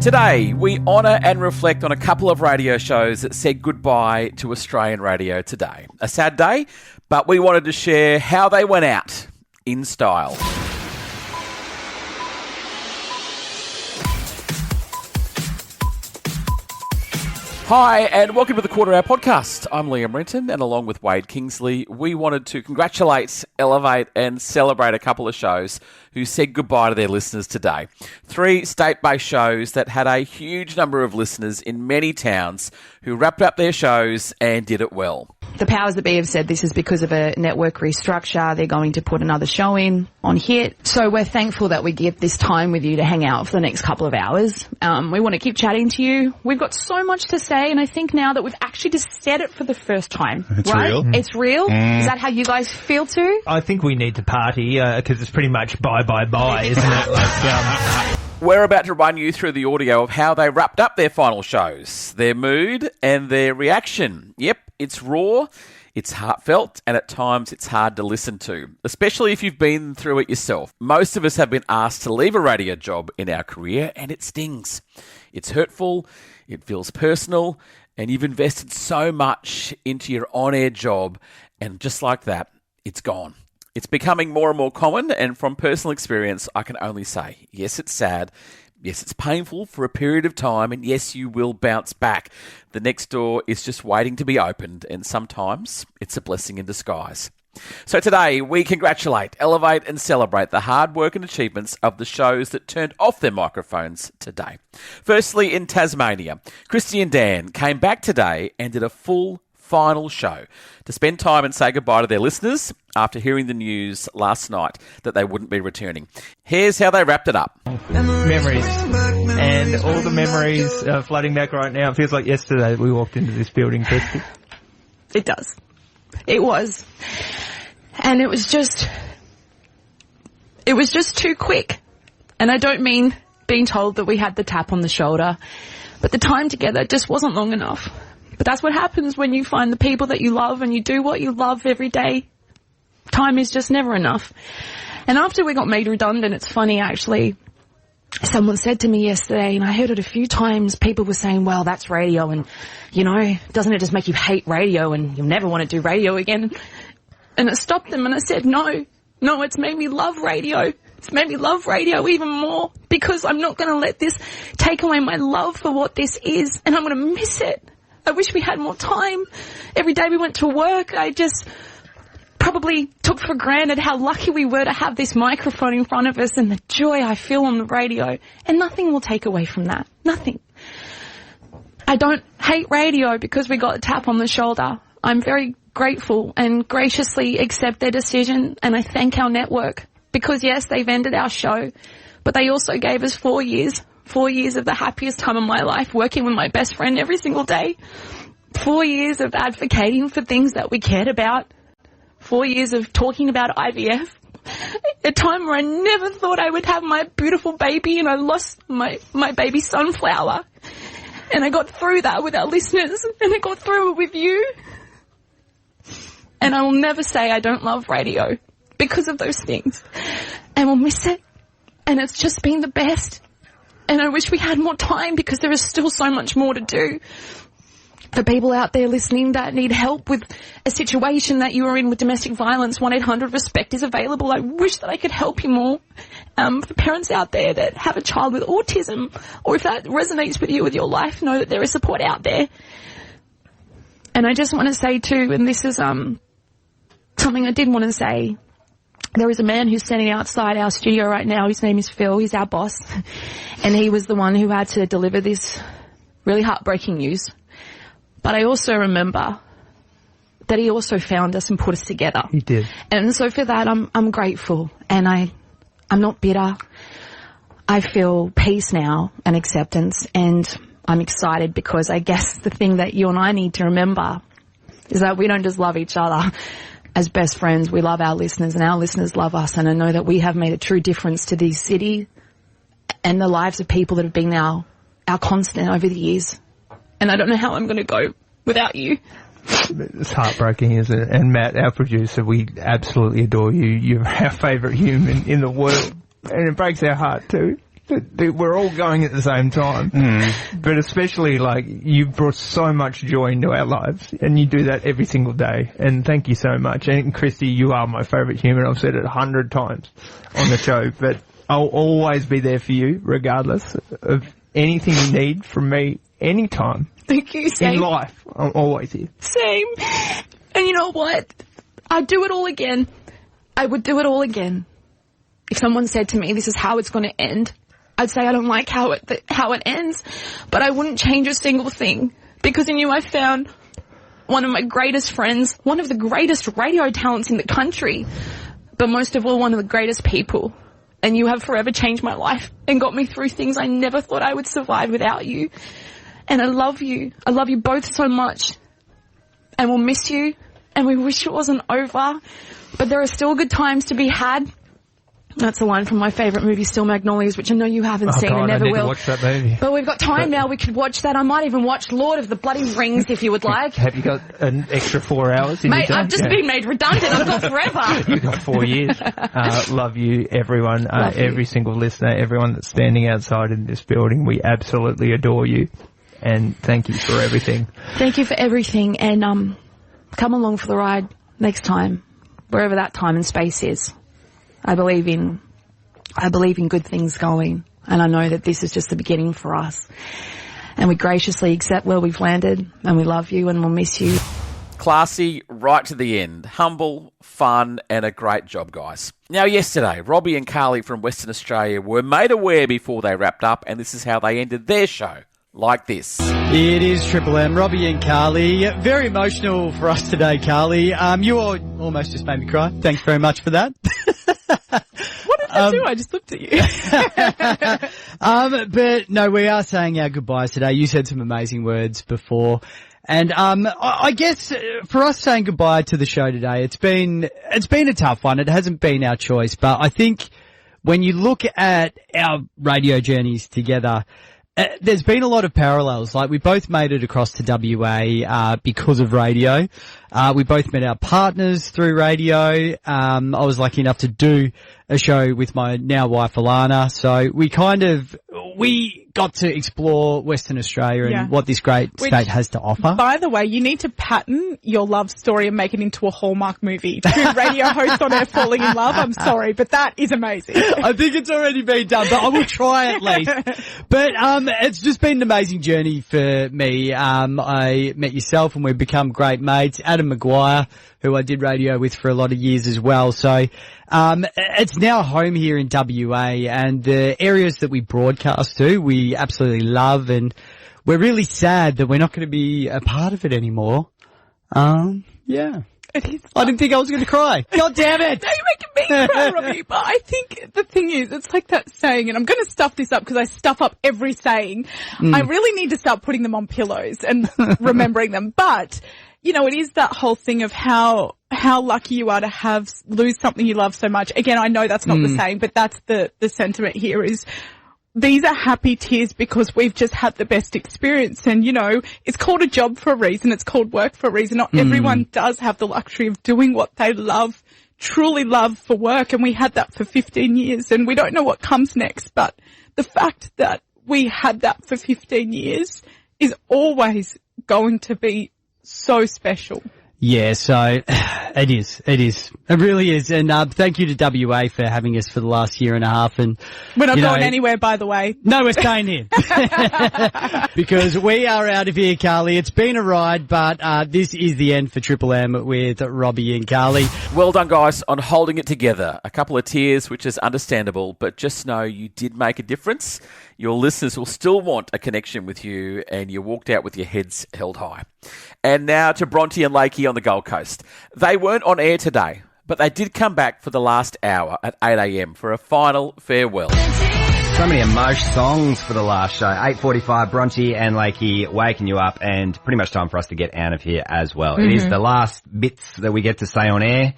Today, we honour and reflect on a couple of radio shows that said goodbye to Australian radio today. A sad day, but we wanted to share how they went out in style. Hi, and welcome to the Quarter Hour Podcast. I'm Liam Renton, and along with Wade Kingsley, we wanted to congratulate, elevate, and celebrate a couple of shows who said goodbye to their listeners today. 3 state-based shows that had a huge number of listeners in many towns who wrapped up their shows and did it well. The powers that be have said this is because of a network restructure. They're going to put another show in on Hit. So we're thankful that we get this time with you to hang out for the next couple of hours. We want to keep chatting to you. We've got so much to say, and I think now that we've actually just said it for the first time. It's right? real. It's real. Is that how you guys feel too? I think we need to party because it's pretty much bye, isn't it? We're about to run you through the audio of how they wrapped up their final shows, their mood and their reaction. Yep, it's raw, it's heartfelt, and at times it's hard to listen to, especially if you've been through it yourself. Most of us have been asked to leave a radio job in our career, and it stings. It's hurtful, it feels personal, and you've invested so much into your on-air job, and just like that, it's gone. It's becoming more and more common, and from personal experience, I can only say, yes, it's sad, yes, it's painful for a period of time, and yes, you will bounce back. The next door is just waiting to be opened, and sometimes it's a blessing in disguise. So today, we congratulate, elevate, and celebrate the hard work and achievements of the shows that turned off their microphones today. Firstly, in Tasmania, Christie and Dan came back today and did a full final show to spend time and say goodbye to their listeners after hearing the news last night that they wouldn't be returning. Here's how they wrapped it up. Memories. And all the memories are flooding back right now. It feels like yesterday that we walked into this building, Christie. It does. It was. And it was just too quick. And I don't mean being told that we had the tap on the shoulder, but the time together just wasn't long enough. But that's what happens when you find the people that you love and you do what you love every day. Time is just never enough. And after we got made redundant, it's funny actually, someone said to me yesterday, and I heard it a few times, people were saying, well, that's radio and, you know, doesn't it just make you hate radio and you'll never want to do radio again? And I stopped them and I said, no, it's made me love radio. It's made me love radio even more because I'm not going to let this take away my love for what this is, and I'm going to miss it. I wish we had more time. Every day we went to work, I just probably took for granted how lucky we were to have this microphone in front of us and the joy I feel on the radio. And nothing will take away from that. Nothing. I don't hate radio because we got a tap on the shoulder. I'm very grateful and graciously accept their decision, and I thank our network because, yes, they've ended our show, but they also gave us 4 years. 4 years of the happiest time of my life, working with my best friend every single day. 4 years of advocating for things that we cared about. 4 years of talking about IVF. A time where I never thought I would have my beautiful baby, and I lost my baby sunflower. And I got through that with our listeners, and I got through it with you. And I will never say I don't love radio because of those things. And we'll miss it. And it's just been the best. And I wish we had more time because there is still so much more to do. For people out there listening that need help with a situation that you are in with domestic violence, 1-800-RESPECT is available. I wish that I could help you more. For parents out there that have a child with autism, or if that resonates with you with your life, know that there is support out there. And I just want to say too, and this is something I did want to say, there is a man who's standing outside our studio right now. His name is Phil. He's our boss. And he was the one who had to deliver this really heartbreaking news. But I also remember that he also found us and put us together. He did. And so for that, I'm grateful. And I'm not bitter. I feel peace now and acceptance. And I'm excited because I guess the thing that you and I need to remember is that we don't just love each other as best friends. We love our listeners and our listeners love us. And I know that we have made a true difference to this city and the lives of people that have been our constant over the years. And I don't know how I'm going to go without you. It's heartbreaking, isn't it? And Matt, our producer, we absolutely adore you. You're our favourite human in the world. And it breaks our heart too. we're all going at the same time. But especially, like, you've brought so much joy into our lives, and you do that every single day. And thank you so much. And Christie, you are my favourite human. I've said it 100 times on the show, but I'll always be there for you, regardless of anything you need from me, anytime. Thank you, same. In life, I'm always here. Same. And you know what? I'd do it all again. I would do it all again. If someone said to me, this is how it's going to end, I'd say I don't like how it ends, but I wouldn't change a single thing, because in you I found one of my greatest friends, one of the greatest radio talents in the country, but most of all, one of the greatest people. And you have forever changed my life and got me through things I never thought I would survive without you. And I love you. I love you both so much. And we'll miss you. And we wish it wasn't over. But there are still good times to be had. That's a line from my favourite movie, Still Magnolias, which I know you haven't seen and never I need will. to watch that movie. But we've got time now. We could watch that. I might even watch Lord of the Bloody Rings if you would like. Have you got an extra 4 hours? Mate, I've just been made redundant. I've got forever. You've got 4 years. Love you, everyone. Love you. Every single listener, everyone that's standing outside in this building. We absolutely adore you. And thank you for everything. Thank you for everything. And come along for the ride next time, wherever that time and space is. I believe in good things going, and I know that this is just the beginning for us. And we graciously accept where we've landed, and we love you and we'll miss you. Classy right to the end. Humble, fun, and a great job, guys. Now, yesterday, Robbie and Carly from Western Australia were made aware before they wrapped up, and this is how they ended their show. Like this. It is Triple M, Robbie and Carly. Very emotional for us today, Carly. You all almost just made me cry. Thanks very much for that. What did I do? I just looked at you. But no, we are saying our goodbyes today. You said some amazing words before. And I guess for us saying goodbye to the show today, it's been a tough one. It hasn't been our choice, but I think when you look at our radio journeys together, there's been a lot of parallels. Like, we both made it across to WA because of radio. We both met our partners through radio. I was lucky enough to do a show with my now wife Alana. So we got to explore Western Australia and what this great state has to offer. By the way, you need to pattern your love story and make it into a Hallmark movie. 2 radio hosts on air falling in love. I'm sorry, but that is amazing. I think it's already been done, but I will try at least. But it's just been an amazing journey for me. I met yourself and we've become great mates. Adam Maguire, who I did radio with for a lot of years as well. So it's now home here in WA, and the areas that we broadcast to, we absolutely love, and we're really sad that we're not going to be a part of it anymore. Yeah. I didn't think I was going to cry. God damn it! Now you're making me cry, Robbie. But I think the thing is, it's like that saying, and I'm going to stuff this up because I stuff up every saying. I really need to start putting them on pillows and remembering them. But, you know, it is that whole thing of how lucky you are to lose something you love so much. Again, I know that's not the saying, but that's the sentiment here is, these are happy tears because we've just had the best experience. And, you know, it's called a job for a reason. It's called work for a reason. Not everyone does have the luxury of doing what they love, truly love for work. And we had that for 15 years and we don't know what comes next. But the fact that we had that for 15 years is always going to be so special. Yeah, so it is. It really is. And thank you to WA for having us for the last year and a half. And we're not going anywhere, by the way. No, we're staying here. Because we are out of here, Carly. It's been a ride, but this is the end for Triple M with Robbie and Carly. Well done, guys, on holding it together. A couple of tears, which is understandable, but just know you did make a difference. Your listeners will still want a connection with you, and you walked out with your heads held high. And now to Bronte and Lakey on the Gold Coast. They weren't on air today, but they did come back for the last hour at 8 a.m. for a final farewell. So many emotional songs for the last show. 8:45, Bronte and Lakey waking you up, and pretty much time for us to get out of here as well. It is the last bits that we get to say on air.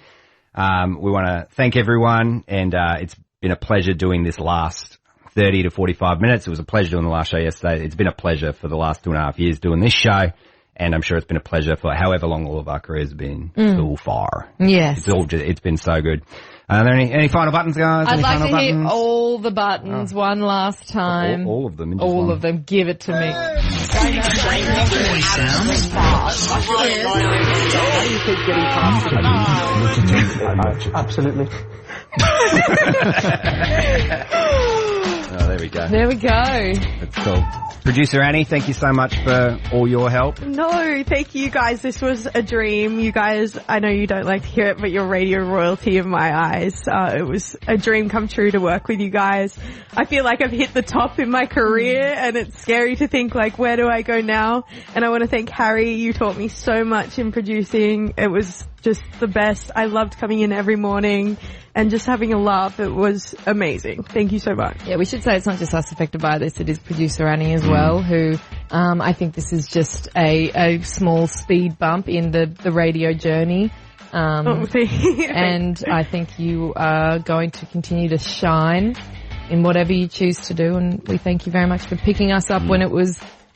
We want to thank everyone, and it's been a pleasure doing this last 30 to 45 minutes. It was a pleasure doing the last show yesterday. It's been a pleasure for the last 2.5 years doing this show. And I'm sure it's been a pleasure for however long all of our careers have been so far. Yes. It's been so good. Are there any final buttons, guys? I'd Any like final to hear buttons? all the buttons one last time. All of them. In just All one. of them. Give it to me. Absolutely. Oh, there we go. There we go. That's cool. Producer Annie, thank you so much for all your help. No, thank you guys. This was a dream. You guys, I know you don't like to hear it, but you're radio royalty in my eyes. It was a dream come true to work with you guys. I feel like I've hit the top in my career, and it's scary to think, like, where do I go now? And I want to thank Harry. You taught me so much in producing. It was just the best. I loved coming in every morning and just having a laugh. It was amazing. Thank you so much. Yeah, we should say it's not just us affected by this. It is producer Annie as well, who I think this is just a small speed bump in the radio journey. And I think you are going to continue to shine in whatever you choose to do. And we thank you very much for picking us up when it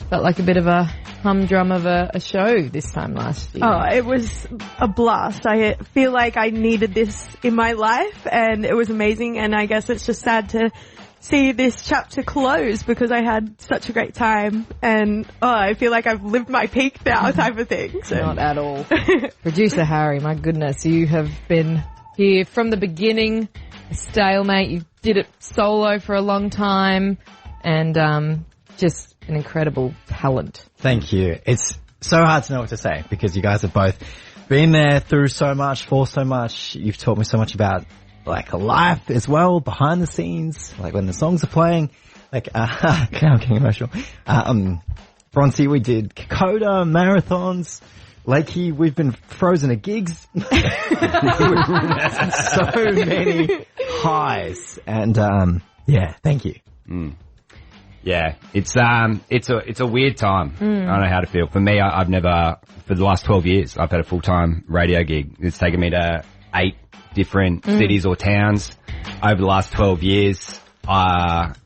felt like a bit of a humdrum of a show this time last year. Oh, it was a blast. I feel like I needed this in my life, and it was amazing. And I guess it's just sad to see this chapter close because I had such a great time, and I feel like I've lived my peak now type of thing. So. Not at all. Producer Harry, my goodness, you have been here from the beginning, a stalemate. You did it solo for a long time, and just an incredible talent. Thank you. It's so hard to know what to say because you guys have both been there through so much, for so much. You've taught me so much about like life as well, behind the scenes, like when the songs are playing. Like, I'm getting emotional. Bronte, we did Kokoda, marathons. Lakey, we've been frozen at gigs. So many highs. And, yeah, thank you. Yeah, it's a weird time. I don't know how to feel. For me, I've never, for the last 12 years, I've had a full-time radio gig. It's taken me to 8 different cities or towns over the last 12 years.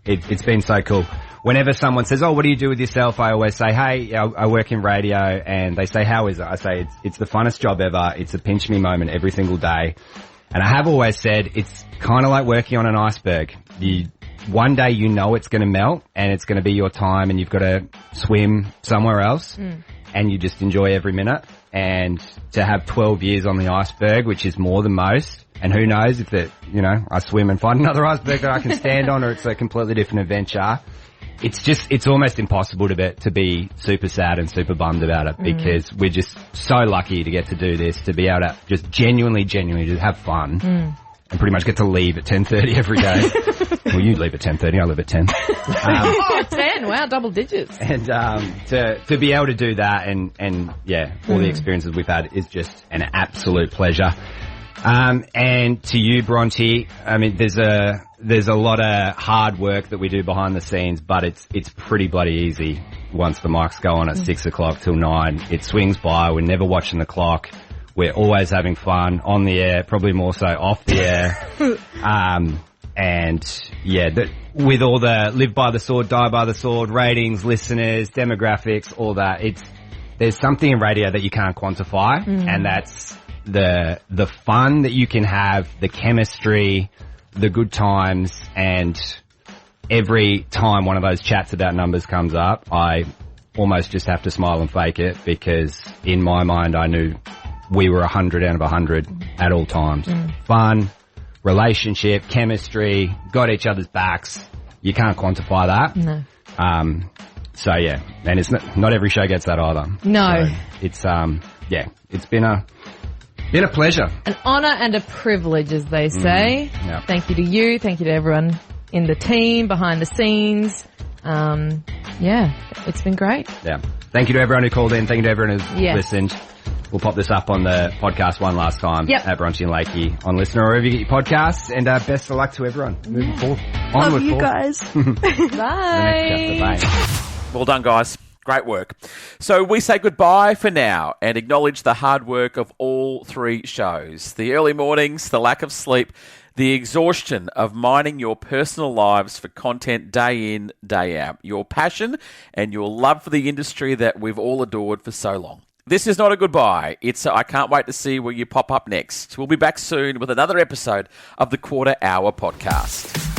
It's been so cool. Whenever someone says, "Oh, what do you do with yourself?" I always say, "Hey, I work in radio," and they say, "How is it?" I say, "It's the funnest job ever. It's a pinch me moment every single day." And I have always said it's kind of like working on an iceberg. One day you know it's going to melt and it's going to be your time and you've got to swim somewhere else and you just enjoy every minute. And to have 12 years on the iceberg, which is more than most, and who knows if I swim and find another iceberg that I can stand on or it's a completely different adventure. It's almost impossible to be super sad and super bummed about it because we're just so lucky to get to do this, to be able to just genuinely just have fun and pretty much get to leave at 10:30 every day. Well, you leave at 10:30, I live at 10. 10, wow, double digits. And to be able to do that and all the experiences we've had is just an absolute pleasure. And to you, Bronte, I mean, there's a lot of hard work that we do behind the scenes, but it's pretty bloody easy once the mics go on at 6 o'clock till 9. It swings by. We're never watching the clock. We're always having fun on the air, probably more so off the air. With all the live by the sword, die by the sword, ratings, listeners, demographics, all that, there's something in radio that you can't quantify, and that's the fun that you can have, the chemistry, the good times, and every time one of those chats about numbers comes up, I almost just have to smile and fake it because in my mind I knew we were 100 out of 100 at all times. Fun, relationship, chemistry, got each other's backs. You can't quantify that. No. And it's not every show gets that either. No. So it's been a pleasure. An honour and a privilege, as they say. Yep. Thank you to you. Thank you to everyone in the team, behind the scenes. It's been great. Yeah. Thank you to everyone who called in. Thank you to everyone who's Yeah. listened. We'll pop this up on the podcast one last time at Bronte and Lakey on Listener or wherever you get your podcasts. And best of luck to everyone moving forward. Love you guys. Bye. Bye. Well done, guys. Great work. So we say goodbye for now and acknowledge the hard work of all 3 shows. The early mornings, the lack of sleep, The exhaustion of mining your personal lives for content day in, day out. Your passion and your love for the industry that we've all adored for so long. This is not a goodbye. It's I can't wait to see where you pop up next. We'll be back soon with another episode of the Quarter Hour Podcast.